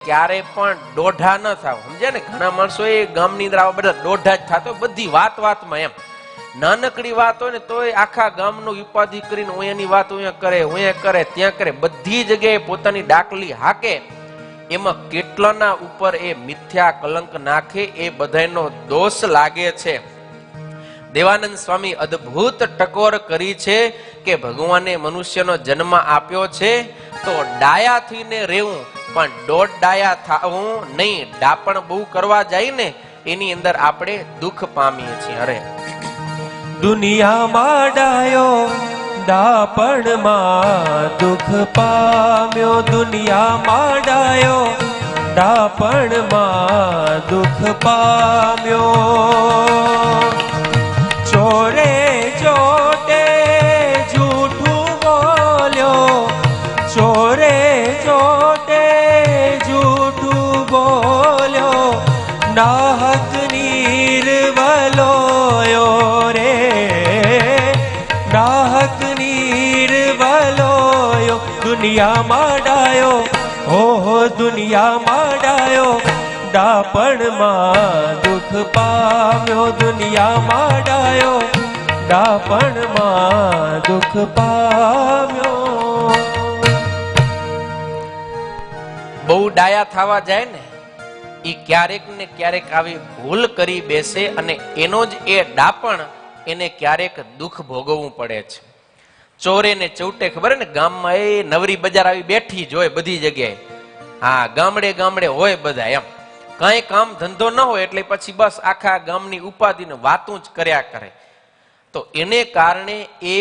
ક્યારે પણ દોઢા ન થાવ. સમજે ને, ઘણા માણસો એ ગામની અંદર આવા બધા દોઢા જ થતો, બધી વાતમાં એમ નાનકડી વાત હોય ને તોય આખા ગામનો ઉપાધિ કરીને ઓયાની વાત ઓયા કરે ત્યાં કરે, બધી જગ્યાએ પોતાની ડાકલી હાકે. એમાં કેટલાના ઉપર એ મિથ્યા કલંક નાખે એ બધાનો દોષ લાગે છે. દેવાનંદ સ્વામી અદ્ભુત ટકોર કરી છે કે ભગવાને મનુષ્યનો જન્મ આપ્યો છે તો ડાયા થઈને રહેવું, પણ દોઢ ડાયા થવું નહીં. ડાપણ બહુ કરવા જાય ને એની અંદર આપણે દુઃખ પામીએ છીએ. અરે દુનિયામાં ડાયો ડાપણમાં દુઃખ પામ્યો, દુનિયામાં ડાયો ડાપણમાં દુઃખ પામ્યો. ચોરે ચોટે જૂઠું બોલ્યો, ચોરે ચોટે જૂઠું બોલ્યો, નાહક નિર્વલોયો રે, નાહક નિર્વલોયો. દુનિયામાં ડાયો, ઓહો દુનિયામાં ડાયો ડાપણમાં દુઃખ પામ્યો, દુનિયામાં ડાયો ડાપણમાં દુઃખ પામ્યો. બહુ ડાયા થવા જાય ને ઈ ક્યારેક ને ક્યારેક આવી ભૂલ કરી બેસે અને એનો જ એ ડાપણ એને ક્યારેક દુઃખ ભોગવવું પડે છે. ચોરે ને ચૌટે, ખબર ને, ગામમાં એ નવરી બજાર આવી બેઠી જ હોય બધી જગ્યાએ. હા, ગામડે ગામડે હોય બધા એમ, કઈ કામ ધંધો ન હોય એટલે પછી બસ આખા ગામની ઉપાધિને વાતું જ કર્યા કરે. તો એને કારણે એ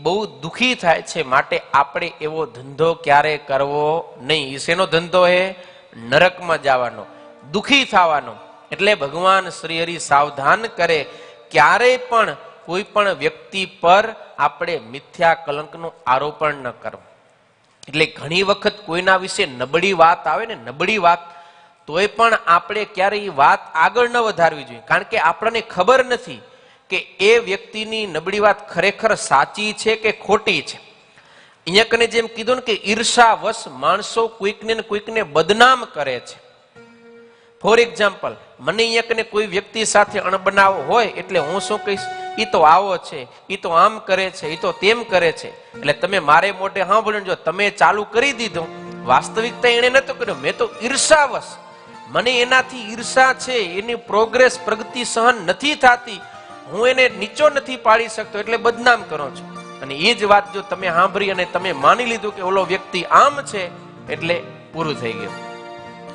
બહુ દુઃખી થાય છે. માટે આપણે એવો ધંધો ક્યારે કરવો નહીં. શેનો ધંધો હે? નરકમાં જવાનો, દુઃખી થવાનો. એટલે ભગવાન શ્રી હરિ સાવધાન કરે, ક્યારેય પણ કોઈ પણ વ્યક્તિ પર આપણે મિથ્યા કલંકનું આરોપણ ન કરવું. એટલે ઘણી વખત કોઈના વિશે નબળી વાત આવે ને, નબળી વાત, તોય પણ આપણે ક્યારેય વાત આગળ ન વધારવી જોઈએ. કારણ કે આપણને ખબર નથી કે એ વ્યક્તિની નબળી વાત ખરેખર સાચી છે કે ખોટી છે. અહીંયા કને જેમ કીધું ને કે ઈર્ષાવશ માણસો કોઈકને બદનામ કરે છે. ફોર એક્ઝામ્પલ, મને અહીંયા કને કોઈ વ્યક્તિ સાથે અણબનાવ હોય એટલે હું શું કહીશ, ઈ તો આવો છે, ઈ તો આમ કરે છે, ઈ તો તેમ કરે છે. એટલે તમે મારે મોઢે સાંભળ્યું, જો તમે ચાલુ કરી દીધું, વાસ્તવિકતા એને નતો કર્યો, મેં તો ઈર્ષાવશ, મને એનાથી ઈર્ષા છે, એની પ્રોગ્રેસ પ્રગતિ સહન નથી થતી, હું એને નીચો નથી પાડી શકતો એટલે બદનામ કરો છો. અને એ જ વાત જો તમે સાંભળી અને તમે માની લીધું કે ઓલો વ્યક્તિ આમ છે એટલે પૂરું થઈ ગયું.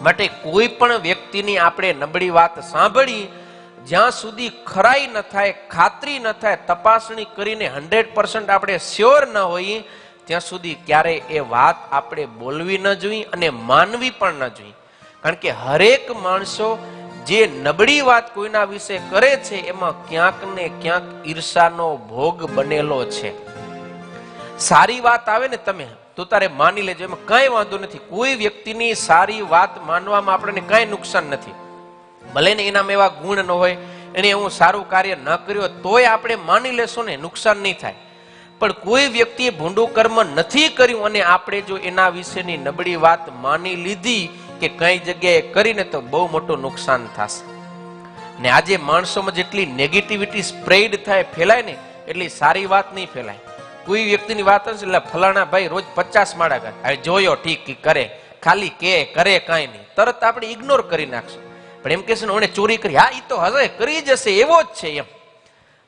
માટે કોઈ પણ વ્યક્તિની આપણે નબળી વાત સાંભળી, જ્યાં સુધી ખરાઈ ન થાય, ખાતરી ન થાય, તપાસણી કરીને 100% આપણે શ્યોર ન હોઈએ ત્યાં સુધી ક્યારેય એ વાત આપણે બોલવી ન જોઈએ અને માનવી પણ ન જોઈએ. કારણ કે હરેક માણસો જે નબળી વાત કોઈના વિશે કરે છે એમાં ક્યાંક ને ક્યાંક ઈર્ષાનો ભોગ બનેલો છે. સારી વાત આવે ને તમે તો તારે માની લેજો, એમાં કઈ વાંધો નથી. કોઈ વ્યક્તિની સારી વાત માનવામાં આપણને કઈ નુકસાન નથી. ભલે ને એનામાં એવા ગુણ ન હોય, એને એવું સારું કાર્ય ન કર્યું તોય આપણે માની લેશું ને, નુકસાન નહીં થાય. પણ કોઈ વ્યક્તિએ ભૂંડું કર્મ નથી કર્યું અને આપણે જો એના વિશેની નબળી વાત માની લીધી કે કઈ જગ્યાએ કરીને તો બહુ મોટું નુકસાન થશે. ને આજે માણસોમાં જેટલી નેગેટિવિટી સ્પ્રેડ થાય, ફેલાય ને, એટલી સારી વાત નહીં ફેલાય. કોઈ વ્યક્તિની વાત હશે એટલે ફલાણા ભાઈ રોજ 50 માળા કરે, હવે જોયો ઠીક કરે, ખાલી કરે કાંઈ નહીં, તરત આપણે ઇગ્નોર કરી નાખશું. પણ એમ કહેશે ને ઓને ચોરી કરી, હા એ તો હશે કરી જશે, એવો જ છે એમ.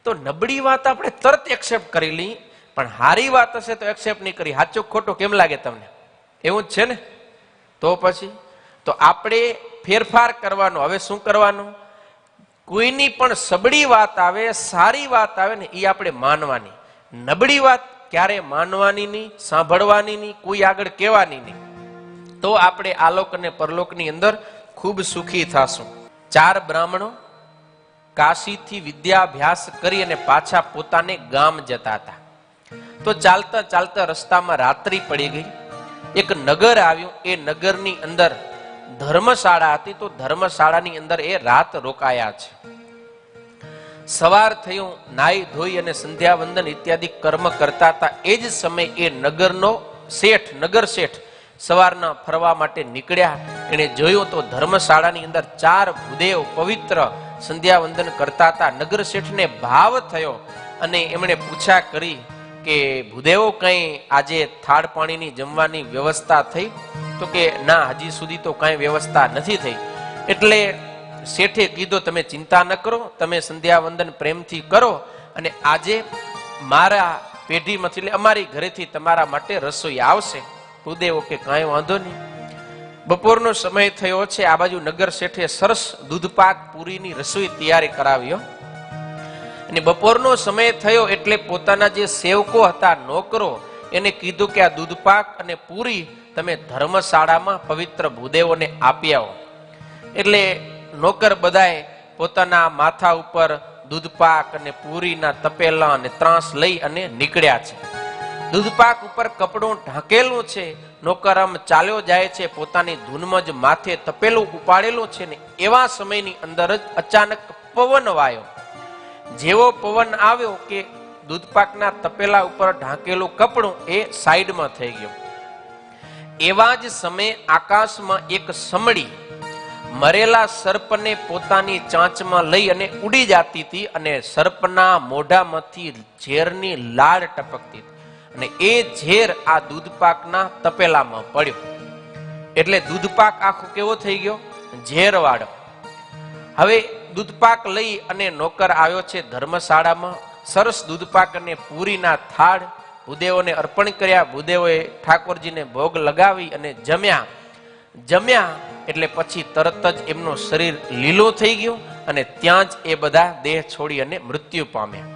તો નબળી વાત આપણે તરત એક્સેપ્ટ કરી લઈ, પણ હારી વાત હશે તો એક્સેપ્ટ નહીં કરી. સાચું ખોટું કેમ લાગે તમને? એવું જ છે ને. તો પછી તો આપણે ફેરફાર કરવાનો. હવે શું કરવાનું? કોઈની પણ સબળી વાત આવે, સારી વાત આવે ને એ આપણે માનવાની. નબળી વાત ક્યારે માનવાની નહીં, સાંભળવાની નહીં, કોઈ આગળ કહેવાની નહીં. તો આપણે આલોક અને પરલોકની અંદર ખૂબ સુખી થશું. 4 બ્રાહ્મણો કાશીથી વિદ્યાભ્યાસ કરી અને પાછા પોતાને ગામ જતા હતા. તો ચાલતા ચાલતા રસ્તામાં રાત્રિ પડી ગઈ. એક નગર આવ્યું. એ નગરની અંદર ધર્મશાળા હતી. તો ધર્મશાળાની અંદર એ રાત રોકાયા છે. સવાર થયું, નાઈ ધોઈ અને સંધ્યા વંદન ઇત્યાદિ કર્મ કરતા હતા. એ જ સમય એ નગરનો શેઠ, નગર શેઠ સવારના ફરવા માટે નીકળ્યા. એણે જોયું તો ધર્મશાળાની અંદર 4 ભૂદેવ પવિત્ર સંધ્યા વંદન કરતા હતા. નગર શેઠને ભાવ થયો અને એમણે પૂછા કરી કે ભૂદેવો કઈ આજે થાળ પાણીની જમવાની વ્યવસ્થા થઈ? તો કે ના, હજી સુધી તો કઈ વ્યવસ્થા નથી થઈ. એટલે શેઠે કીધું તમે ચિંતા ન કરો, તમે સંધ્યા વંદન પ્રેમથી કરો અને આજે મારા પેઢીમાંથી એટલે અમારી ઘરેથી તમારા માટે રસોઈ આવશે. ભૂદેવો કે કાંઈ વાંધો નહીં. બપોરનો સમય થયો છે. આ બાજુ નગર શેઠે સરસ દૂધપાક પૂરીની રસોઈ તૈયારી કરાવ્યો અને બપોરનો સમય થયો એટલે પોતાના જે સેવકો હતા, નોકરો, એને કીધું કે આ દૂધપાક અને પૂરી તમે ધર્મશાળામાં પવિત્ર ભૂદેવોને આપી આવો. એટલે નોકર બધાએ પોતાના માથા ઉપર દૂધપાક અને પૂરીના તપેલા અને ત્રાસ લઈ અને નીકળ્યા છે. દૂધપાક ઉપર કપડું ઢાંકેલું છે. નોકર આમ ચાલ્યો જાય છે, પોતાની ધૂનમાં જ માથે તપેલું ઉપાડેલું છે ને એવા સમયની અંદર જ અચાનક પવન વાયો. જેવો પવન આવ્યો કે દૂધપાકના તપેલા ઉપર ઢાંકેલું કપડું એ સાઈડમાં થઈ ગયું. એવા જ સમયે આકાશમાં એક સમડી મરેલા સર્પને પોતાની ચાંચમાં લઈ અને ઉડી જતી હતી અને સર્પના મોઢામાંથી ઝેરની લાળ ટપકતી હતી અને એ ઝેર આ દૂધપાકના તપેલામાં પડ્યો. એટલે દૂધપાક આખો કેવો થઈ ગયો? ઝેરવાળો. હવે દૂધપાક લઈ અને નોકર આવ્યો છે ધર્મશાળામાં. સરસ દૂધપાક અને પૂરીના થાળ ભૂદેવોને અર્પણ કર્યા. ભૂદેવોએ ઠાકોરજીને ભોગ લગાવી અને જમ્યા એટલે પછી તરત જ એમનું શરીર લીલું થઈ ગયું અને ત્યાં જ એ બધા દેહ છોડી અને મૃત્યુ પામ્યા.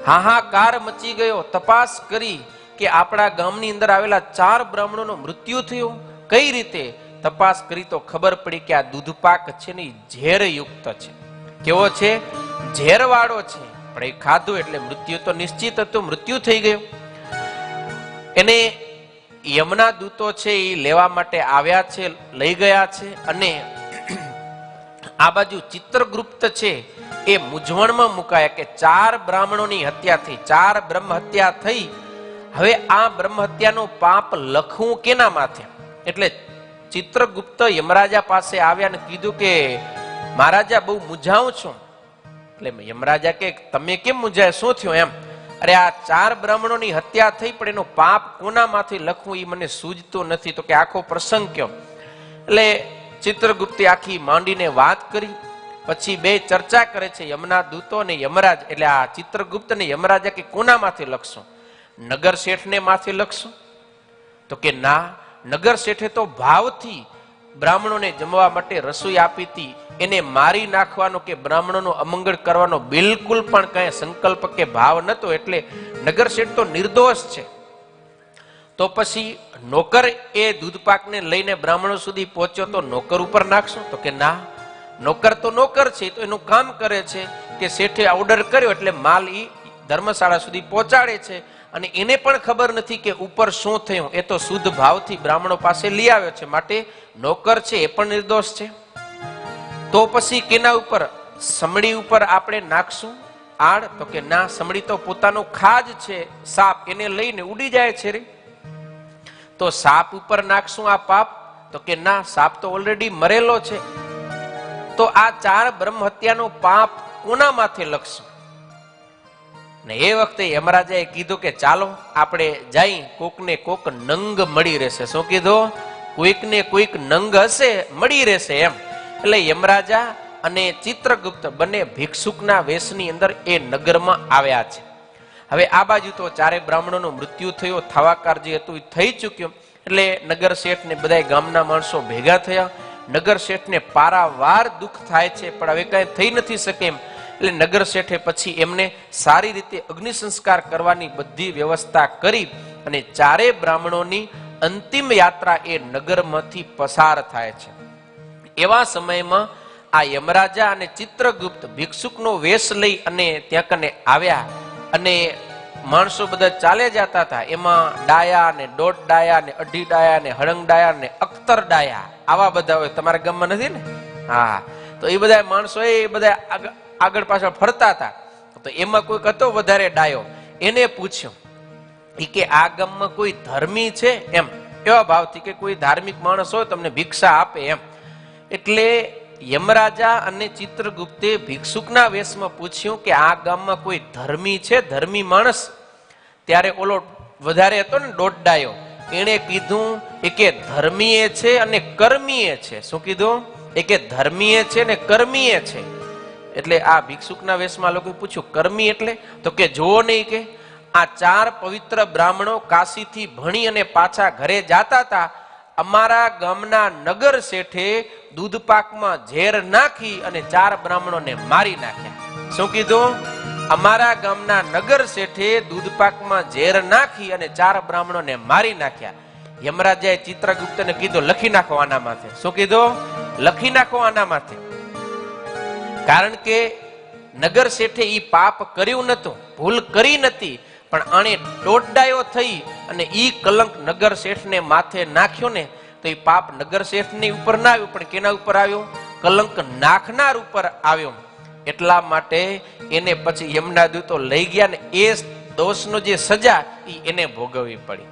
હાહાકાર મચી ગયો. તપાસ કરી કે આપણા ગામની અંદર આવેલા 4 બ્રાહ્મણોનું મૃત્યુ થયું. કઈ રીતે તપાસ કરી તો ખબર પડી કે આ દૂધપાક છે ને ઝેરયુક્ત છે. કેવો છે? ઝેરવાળો છે. પણ એ ખાધું એટલે મૃત્યુ તો નિશ્ચિત હતું, મૃત્યુ થઈ ગયું. એને યમના દૂતો છે એ લેવા માટે આવ્યા છે, લઈ ગયા છે. અને આ બાજુ ચિત્રગુપ્ત છે એ મૂંઝવણમાં મુકાયા કે 4 બ્રાહ્મણોની હત્યા થઈ, 4 બ્રહ્મ હત્યા થઈ. હવે આ બ્રહ્મ હત્યાનું પાપ લખવું કેના માથે? એટલે ચિત્રગુપ્ત યમરાજા પાસે આવ્યા અને કીધું કે મહારાજા બહુ મૂંઝાઉં છું. એટલે યમરાજા કે તમે કેમ મૂંઝાય, શું થયું એમ? અરે આ 4 બ્રાહ્મણોની હત્યા થઈ પણ એનું પાપ કોનામાંથી લખવું એ મને સૂઝતું નથી. તો કે આખો પ્રસંગ કયો? એટલે ચિત્રગુપ્તે આખી માંડીને વાત કરી. પછી 2 ચર્ચા કરે છે, યમના દૂતો અને યમરાજ. એટલે આ ચિત્રગુપ્ત ને યમરાજા કે કોનામાંથી લખશું? નગર શેઠને માથે લખશું? તો કે ના, નગર શેઠે તો ભાવથી બ્રાહ્મણોને જમવા માટે રસોઈ આપી હતી. એને મારી નાખવાનો કે બ્રાહ્મણોનો અમંગળ કરવાનો બિલકુલ પણ કઈ સંકલ્પ કે ભાવ નતો. એટલે નગર શેઠ તો નિર્દોષ છે. તો પછી નોકર એ દૂધપાકને લઈને બ્રાહ્મણો સુધી પહોંચ્યો તો નોકર ઉપર નાખશું? તો કે ના, નોકર તો નોકર છે, તો એનું કામ કરે છે કે શેઠે ઓર્ડર કર્યો એટલે માલ ઈ ધર્મશાળા સુધી પહોંચાડે છે. અને એને પણ ખબર નથી કે ઉપર શું થયું. એ તો શુદ્ધ ભાવથી બ્રાહ્મણો પાસે લઈ આવ્યો છે, માટે નોકર છે એ પણ નિર્દોષ છે. તો પછી કેના ઉપર? સમડી ઉપર આપણે નાખશું આડ? તો કે ના, સમડી તો પોતાનું ખાજ છે, સાપ, એને લઈને ઉડી જાય છે રે. તો સાપ ઉપર નાખશું આ પાપ? તો કે ના, સાપ તો ઓલરેડી મરેલો છે. તો આ 4 બ્રહ્મ હત્યાનું પાપ કોના માથે લખશું? ને એ વખતે યમરાજાએ કીધું કે ચાલો આપણે જઈ, કોકને કોક નંગ મળી રહેશે. શું કીધું? કોઈકને કોઈક નંગ હશે, મળી રહેશે એમ. એટલે યમરાજા અને ચિત્રગુપ્ત બંને ભિક્ષુકના વેશની અંદર એ નગરમાં આવ્યા છે. હવે આ બાજુ તો 4 બ્રાહ્મણોનું મૃત્યુ થયું, થાવાકાર જે હતું એ થઈ ચૂક્યું. એટલે નગર શેઠ ને બધા ગામના માણસો ભેગા થયા. નગર શેઠને પારાવાર દુઃખ થાય છે, પણ હવે કઈ થઈ નથી શકે એમ. એટલે નગર શેઠે પછી એમને સારી રીતે અગ્નિ સંસ્કાર કરવાની બધી વ્યવસ્થા કરી અને 4 બ્રાહ્મણોની અંતિમ યાત્રા એ નગરમાંથી પસાર થાય છે. એવા સમયમાં આ યમરાજા અને ચિત્રગુપ્ત ભિક્ષુકનો વેશ લઈ અને ત્યાં કને આવ્યા અને માણસો બધા ચાલે જતા હતા. એમાં ડાયા ને 1.5 ડાયા ને 2.5 ડાયા ને હળંગ ડાયા ને અખ્તર ડાયા, આવા બધા હોય. તમારા ગામમાં નથી ને? હા, તો એ બધા માણસો એ બધા આગળ પાછળ ફરતા હતા. તો એમાં કોઈક હતો વધારે ડાયો. એને પૂછ્યું કે આ ગામમાં કોઈ ધર્મી છે એમ? એવા ભાવથી કે કોઈ ધાર્મિક માણસ હોય તમને ભિક્ષા આપે એમ. એટલે યમરાજા અને ચિત્રગુપ્તે ભિક્ષુકના વેશમાં પૂછ્યું કે આ ગામમાં કોઈ ધર્મી છે, ધર્મી માણસ? ત્યારે ઓલો વધારે હતો ને દોડડાયો, એણે કીધું એ કે ધર્મીએ છે અને કર્મીએ છે. શું કીધું? એ કે ધર્મીએ છે ને કર્મીએ છે. એટલે આ ભિક્ષુકના વેશમાં લોકોએ પૂછ્યું કર્મી એટલે? તો કે જુઓ નહીં કે આ 4 પવિત્ર બ્રાહ્મણો કાશીથી ભણી અને પાછા ઘરે જાતા હતા, અમારા ગામના નગર શેઠે દૂધપાકમાં ઝેર નાખી અને 4 બ્રાહ્મણોને મારી નાખ્યા. શું કીધું? અમારા ગામના નગર શેઠે દૂધપાકમાં ઝેર નાખી અને 4 બ્રાહ્મણોને મારી નાખ્યા. યમરાજાએ ચિત્રગુપ્તને કીધું લખી નાખો આના માથે. શું કીધું? લખી નાખો આના માથે. કારણ કે નગર શેઠે ઈ પાપ કર્યું નતું, ભૂલ કરી નથી, પણ આણે દોડડાયો થઈ અને ઈ કલંક નગર શેઠને માથે નાખ્યો ને, તો ઈ પાપ નગર શેઠની ઉપર ના આવ્યું, પણ કેના ઉપર આવ્યું? કલંક નાખનાર ઉપર આવ્યો. એટલા માટે એને પછી યમના દૂતો લઈ ગયા ને એ દોષનો જે સજા ઈ એને ભોગવવી પડી.